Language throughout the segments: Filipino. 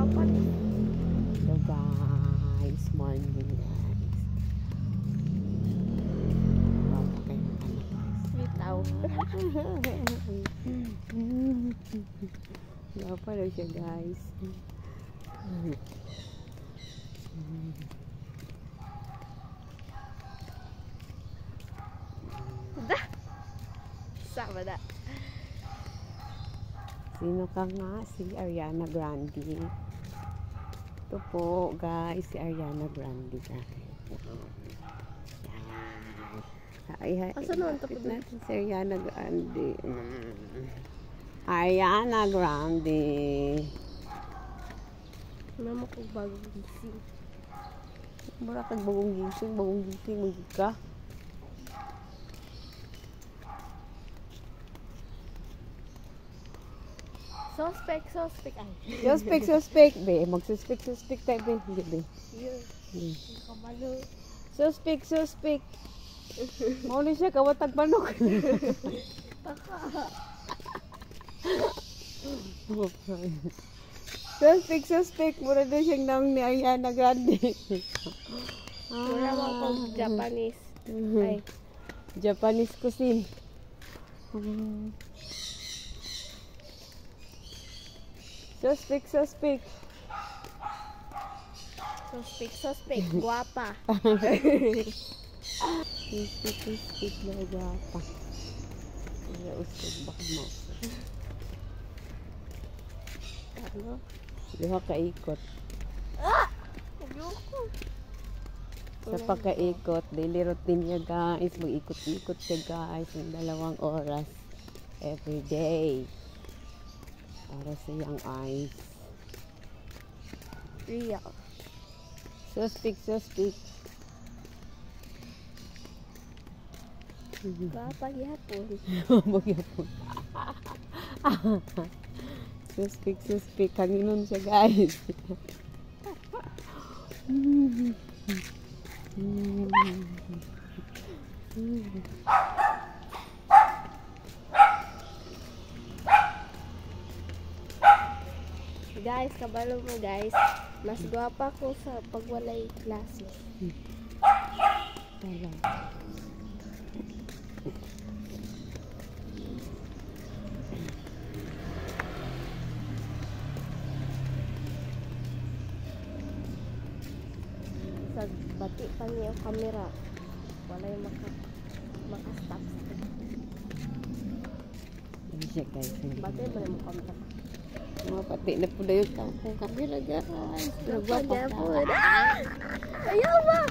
dapat. So guys, morning guys. Bitaw. Gapa daw siya guys. Da. Sama da. Sino ka nga? Si Ariana Grande. Ito po guys, si Ariana Grande guys. Ay, Asa naman ito po natin si Ariana Grande. Ariana Grande. Mama ko bagong gising. Mura kag bagong gising, magiging ka. Suspect ay. Suspect, be. Magsuspect tayo, be. Hindi, be. Yun. Kabalo. Suspect. Mauli siya, kawatag manok. Taka. Suspect. Mura na siyang naong ni Ariana Grande. Mura mo kong Japanese. Ay. Japanese cuisine. Suspect. Suspect. Guwapa. Suspect na guwapa. Kaya usog baka mo. Ano? Diha kaikot. Ayoko. Sa pagkaikot, daily routine niya guys. Mag-ikot-ikot siya guys ng 2 oras every day. Para sa young eyes. Real. Suspect. Guwapa gihapon. Magyapon. Suspect. Kanginon siya guys. Guys, kabalo mo guys. Mas guwapa ko sa pagwalay klase. Sa bati pa niya yung camera. Wala yung makastop. Hindi siya guys. Bati ba yung camera? Mga pati na po na yung camera guys. Nagwapa ka. Ayaw ba?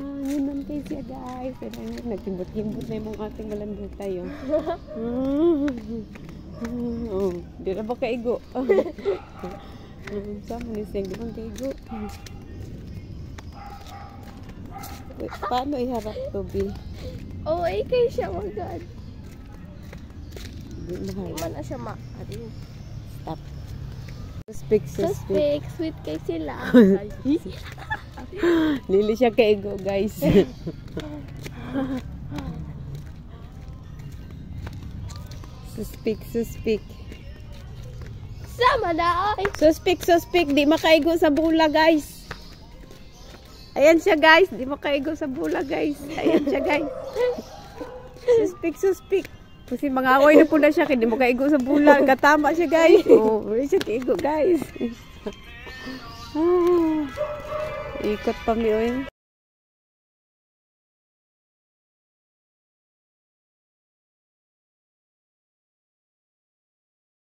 Yun ang tayo siya guys. Nagkimbot-kimbot na yung ating malandong tayo. Di na ba kaigo? Sama ni Seng, di bang kaigo? Paano iharap to, Bi? Oo, kay siya magad. Di Hindi maharap. man na siya Stop. Suspect. Sweet kay sila. Lili siya kaigo, guys. Suspect. Sama na ay. Suspect. Di makaigo sa bula, guys. Ayan siya, guys. Di makaigo sa bula, guys. Ayan siya, guys. Suspect. Kasi mga away na po na siya. Kaya di makaigo sa bula. Katama siya, guys. Oh, wala siya kaigo, guys. Ikot pa mi, oy.